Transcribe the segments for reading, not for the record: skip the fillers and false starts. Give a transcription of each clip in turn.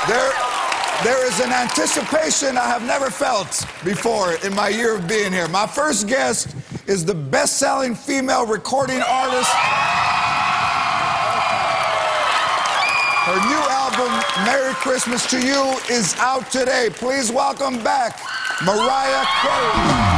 There is an anticipation I have never felt before in my year of being here. My first guest is the best-selling female recording artist. Her new album, Merry Christmas to You, is out today. Please welcome back Mariah Carey.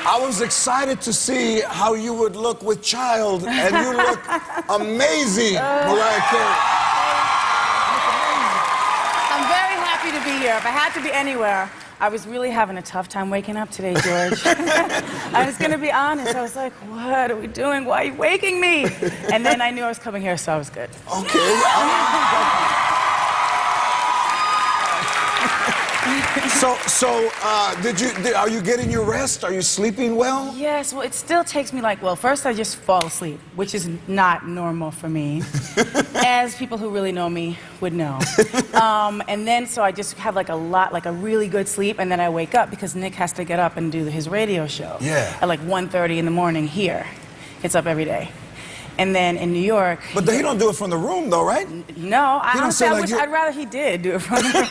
I was excited to see how you would look with child, and you look amazing, Mariah Carey. I'm very happy to be here. If I had to be anywhere, I was really having a tough time waking up today, George. I was going to be honest. I was like, what are we doing? Why are you waking me? And then I knew I was coming here, so I was good. Okay. Are you getting your rest? Are you sleeping well? Yes, well, it still takes me first I just fall asleep, which is not normal for me, as people who really know me would know. And then, so I just have a really good sleep, and then I wake up because Nick has to get up and do his radio show. Yeah. At 1:30 in the morning here. It's up every day. And then in New York... But he don't do it from the room, though, right? No, I'd rather he did do it from the room.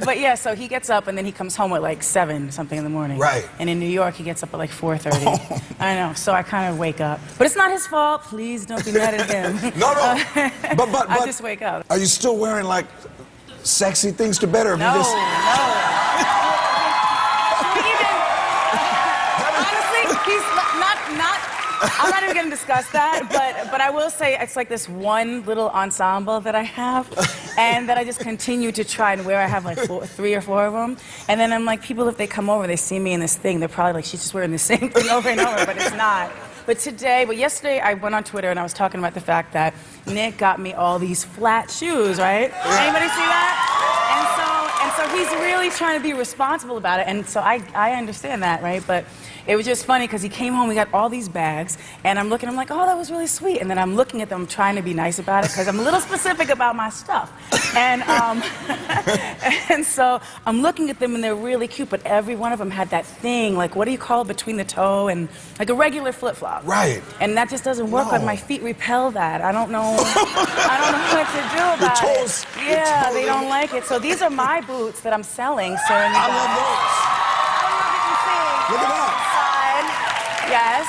But yeah, so he gets up and then he comes home at 7 something in the morning. Right. And in New York, he gets up at 4:30. Oh. I know, so I kind of wake up. But it's not his fault. Please don't be mad at him. No. But I just wake up. Are you still wearing sexy things to bed, or No. Honestly, he's not. I'm not even going to discuss that, but I will say it's this one little ensemble that I have, and that I just continue to try and wear. I have 3 or 4 of them, and then I'm people, if they come over, they see me in this thing, they're probably she's just wearing the same thing over and over, but it's not. But yesterday, I went on Twitter and I was talking about the fact that Nick got me all these flat shoes, right? Yeah. Anybody see that? And so he's really trying to be responsible about it, and so I understand that, right? But it was just funny because he came home, we got all these bags, and I'm looking, I'm like, oh, that was really sweet. And then I'm looking at them, trying to be nice about it because I'm a little specific about my stuff. And, and so I'm looking at them, and they're really cute, but every one of them had that thing, what do you call it, between the toe and a regular flip-flop. Right. And that just doesn't work. My feet repel that. I don't know what to do about your toes, it. Yeah, they don't like it. So these are my boots that I'm selling, sir. I love those. Look at that. Yes.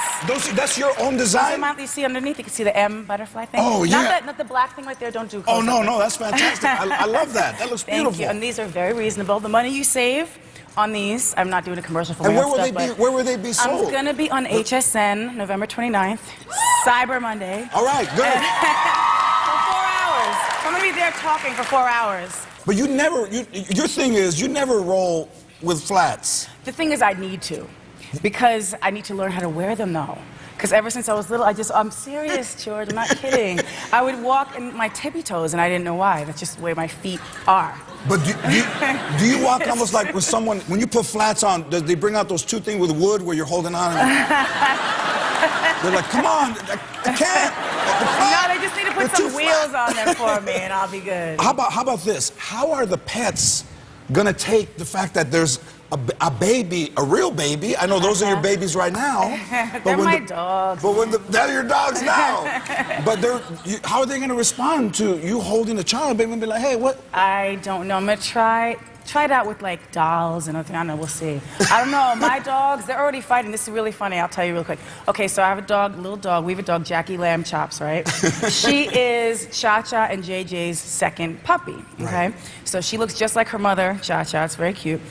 That's your own design? You see underneath, you can see the M butterfly thing. Oh, yeah. Not the black thing right there, don't do Oh, no, that's fantastic. I love that. That looks beautiful. Thank you, and these are very reasonable. The money you save on these, I'm not doing a commercial for and my where will they be sold? I'm going to be on HSN November 29th, Cyber Monday. All right, good. For 4 hours. I'm going to be there talking for 4 hours. But your thing is, you never roll with flats. The thing is, I need to. Because I need to learn how to wear them, though. Because ever since I was little, I'm serious, George, I'm not kidding. I would walk in my tippy toes, and I didn't know why. That's just the way my feet are. But do you walk almost like with someone, when you put flats on, does they bring out those 2 things with wood where you're holding on? They're like, come on, I can't. No, they just need to put some wheels on them for me, and I'll be good. How about this? How are the pets gonna take the fact that there's a baby, a real baby? I know those are your babies right now. They're my dogs. But they're your dogs now. But how are they going to respond to you holding a child? They're going to be like, hey, what? I don't know. I'm going to try it out with dolls and everything. I don't know, we'll see. I don't know, my dogs, they're already fighting. This is really funny, I'll tell you real quick. Okay, so I have a little dog. We have a dog, Jackie Lamb Chops, right? She is Cha-Cha and JJ's second puppy, okay? Right. So she looks just like her mother, Cha-Cha, it's very cute.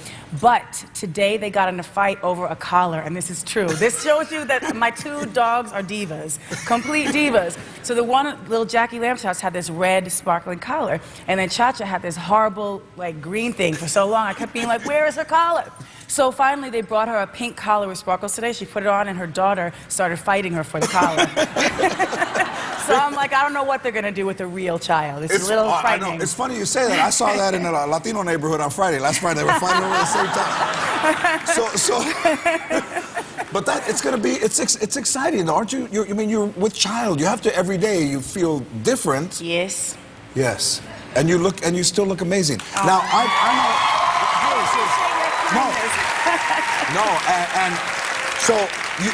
But today they got in a fight over a collar, and this is true. This shows you that my 2 dogs are divas, complete divas. So the one, little Jackie Lamb's house, had this red sparkling collar, and then Cha-Cha had this horrible, like, green thing for so long. I kept being like, where is her collar? So finally they brought her a pink collar with sparkles today. She put it on, and her daughter started fighting her for the collar. So I'm like, I don't know what they're going to do with a real child. It's a little frightening. I know. It's funny you say that. I saw that in a Latino neighborhood on Friday. Last Friday, they were fighting over at the same time. But it's going to be, it's exciting, aren't you? I mean, you're with child. You have to, every day, you feel different. Yes. Yes. And you still look amazing. Oh. Now, I know. And so,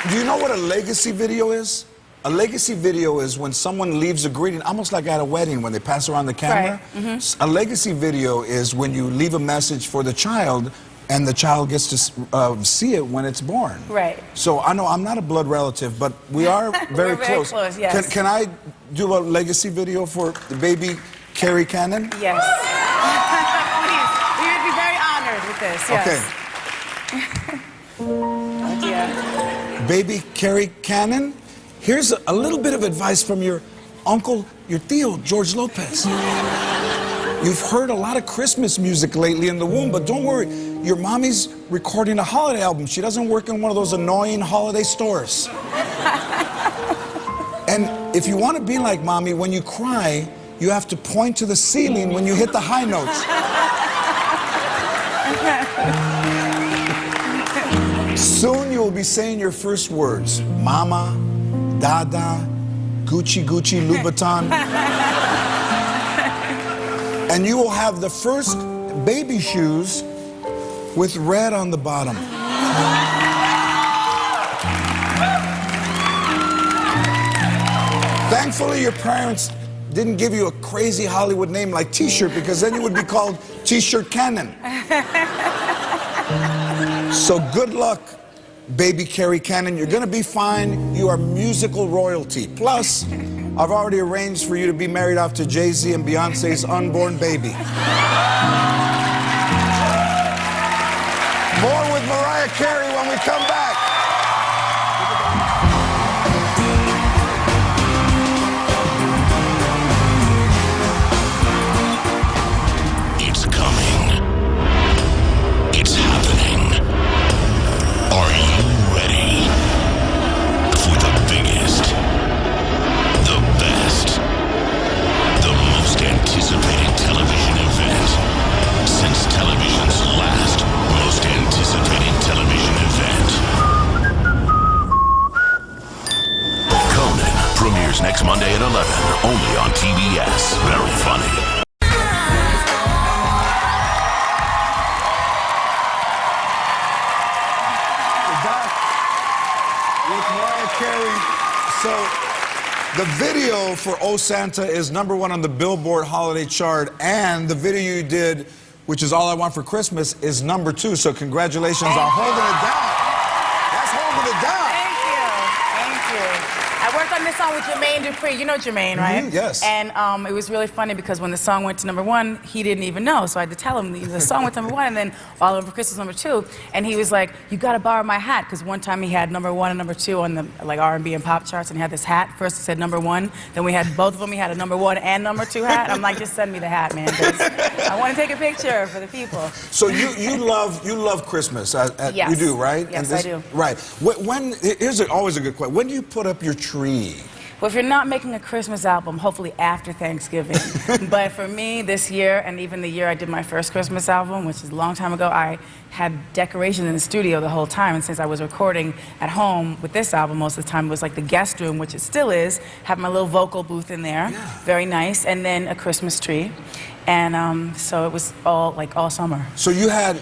do you know what a legacy video is? A legacy video is when someone leaves a greeting, almost like at a wedding when they pass around the camera. Right. Mm-hmm. A legacy video is when you leave a message for the child, and the child gets to see it when it's born. Right. So I know I'm not a blood relative, but we are very close. Very close, yes. Can I do a legacy video for the baby Carey Cannon? Yes. Please. We would be very honored with this, yes. Okay. Oh dear. Baby Carey Cannon, here's a little bit of advice from your uncle, your tío, George Lopez. You've heard a lot of Christmas music lately in the womb, but don't worry, your mommy's recording a holiday album. She doesn't work in one of those annoying holiday stores. And if you want to be like mommy, when you cry, you have to point to the ceiling when you hit the high notes. Soon you will be saying your first words. Mama, Dada, Gucci, Gucci, Louboutin. And you will have the first baby shoes with red on the bottom. Thankfully, your parents didn't give you a crazy Hollywood name like T-shirt, because then you would be called T-shirt Cannon. So good luck, baby Carey Cannon. You're gonna be fine. You are musical royalty. Plus, I've already arranged for you to be married off to Jay-Z and Beyonce's unborn baby. More with Mariah Carey when we come back. It's coming. It's happening. Are you ready for the biggest, the best, the most anticipated television event since television's last most anticipated television event? Conan premieres next Monday at 11, only on TBS. Very funny. With Mariah Carey. So, the video for Oh Santa is #1 on the Billboard holiday chart, and the video you did, which is All I Want for Christmas, is #2. So congratulations on holding it down. That's holding it down. Thank you. I worked on this song with Jermaine Dupri. You know Jermaine, right? Yes. And it was really funny because when the song went to #1, he didn't even know. So I had to tell him the song went to #1, and then All I Want for Christmas #2. And he was like, "You got to borrow my hat," because one time he had #1 and #2 on the like R&B and pop charts, and he had this hat. First it said #1, then we had both of them. He had a #1 and #2 hat. I'm like, just send me the hat, man, because I want to take a picture for the people. So you love Christmas. Yes. You do, right? Yes, I do. Right. Here's always a good question. When do you put up your tree? Well, if you're not making a Christmas album, hopefully after Thanksgiving. But for me, this year, and even the year I did my first Christmas album, which is a long time ago, I had decorations in the studio the whole time. And since I was recording at home with this album, most of the time it was like the guest room, which it still is, have my little vocal booth in there, very nice, and then a Christmas tree. And so it was all summer. So you had,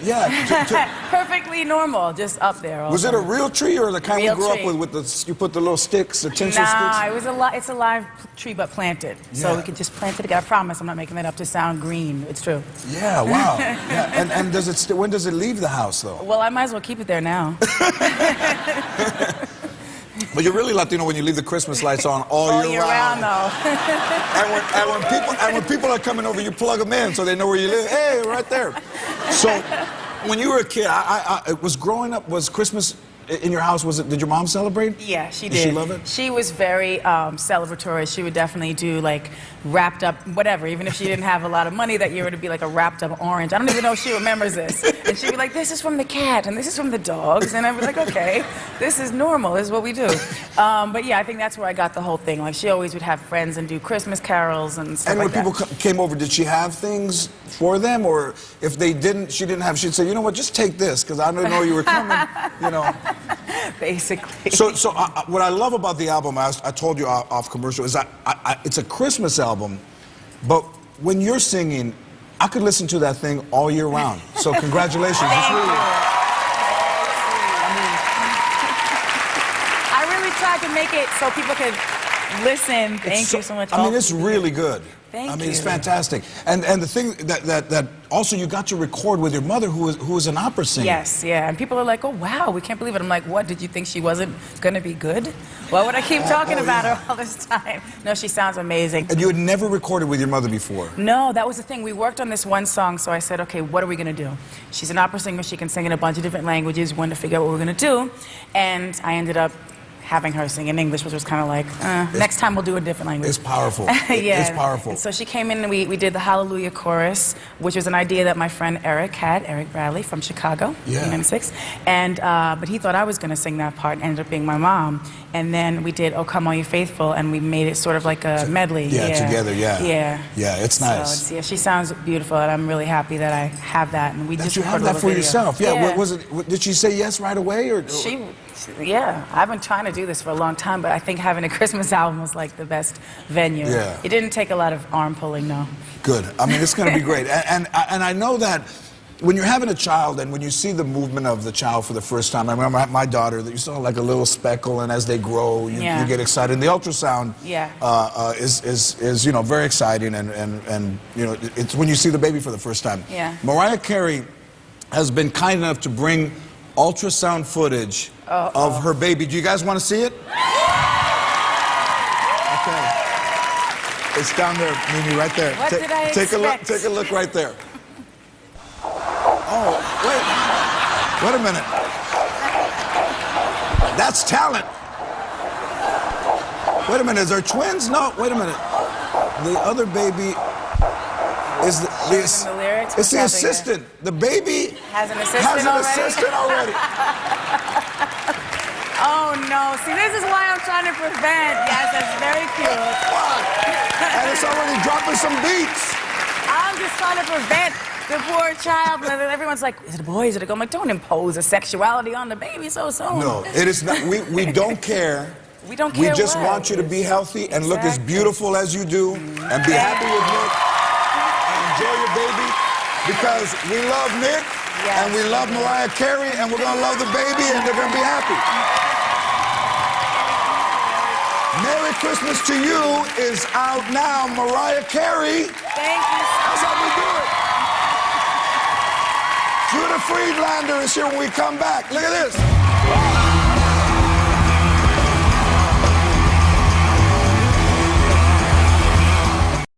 perfectly normal, just up there. Was it a real tree or the kind we grew tree. up with you put the little sticks, the tinsel sticks? Nah, it's a live tree but planted. So we could just plant it again. I promise I'm not making that up to sound green. It's true. Yeah, wow. Yeah. And when does it leave the house though? Well, I might as well keep it there now. But you're really Latino when you leave the Christmas lights on all year round. Though. and when people are coming over, you plug them in so they know where you live. Hey, right there. So when you were a kid, I was growing up, was Christmas in your house, did your mom celebrate? Yeah, she did. Did she love it? She was very celebratory. She would definitely do like wrapped up whatever, even if she didn't have a lot of money that year, it would be like a wrapped up orange. I don't even know if she remembers this. And she'd be like, this is from the cat and this is from the dogs. And I'd be like, okay, this is normal, this is what we do. But yeah, I think that's where I got the whole thing. Like she always would have friends and do Christmas carols and stuff like that. And when people came over, did she have things for them? Or if they didn't, she didn't have, she'd say, you know what, just take this, because I didn't know you were coming, you know. Basically. So what I love about the album, I told you off commercial, is it's a Christmas album, but when you're singing, I could listen to that thing all year round. So congratulations. Thank you. I really tried to make it so people could listen. Thank you so much. I mean, it's really good. Thank you. I mean, it's fantastic. And the thing that also you got to record with your mother, who is an opera singer. Yes, yeah. And people are like, oh, wow, we can't believe it. I'm like, what? Did you think she wasn't going to be good? Why would I keep talking about her all this time? No, she sounds amazing. And you had never recorded with your mother before? No, that was the thing. We worked on this one song, so I said, okay, what are we going to do? She's an opera singer. She can sing in a bunch of different languages. We wanted to figure out what we were going to do. And I ended up having her sing in English, which was kind of like, next time we'll do a different language. It's powerful. Yeah. It's powerful. And so she came in and we did the Hallelujah chorus, which was an idea that my friend Eric had, Eric Bradley from Chicago, yeah. 1996. And, but he thought I was going to sing that part and ended up being my mom. And then we did Oh Come All You Faithful, and we made it sort of like a medley. Yeah, together, yeah. Yeah. Yeah, it's nice. So yeah, she sounds beautiful, and I'm really happy that I have that. And we that just you have that for yourself. Yeah. Yeah. Was it? Did she say yes right away, or? Yeah. I've been trying to do this for a long time, but I think having a Christmas album was like the best venue. Yeah. It didn't take a lot of arm pulling, no. Good. I mean, it's going to be great. And I know that when you're having a child and when you see the movement of the child for the first time, I remember my daughter, that you saw like a little speckle, and as they grow, you get excited. And the ultrasound is you know, very exciting, and you know, it's when you see the baby for the first time. Yeah. Mariah Carey has been kind enough to bring ultrasound footage of her baby. Do you guys want to see it? Okay. It's down there, Mimi, right there. What did I expect? Take a look right there. Oh, wait a minute. That's talent. Wait a minute, is there twins? No, wait a minute. The other baby is the lyrics? It's the assistant. The baby has an assistant already. Oh no, see, this is why I'm trying to prevent. Yes, that's very cute. And it's already dropping some beats. I'm just trying to prevent the poor child. Everyone's like, is it a boy, is it a girl? I'm like, don't impose a sexuality on the baby so soon. No, it is not. We don't care. We don't care. We just want you to be healthy and look as beautiful as you do, and be happy with Nick and enjoy your baby, because we love Nick and we love Mariah Carey, and we're going to love the baby, and they're going to be happy. Merry Christmas to You is out now. Mariah Carey. Thank you. That's how we do it. Judah Friedlander is here when we come back. Look at this.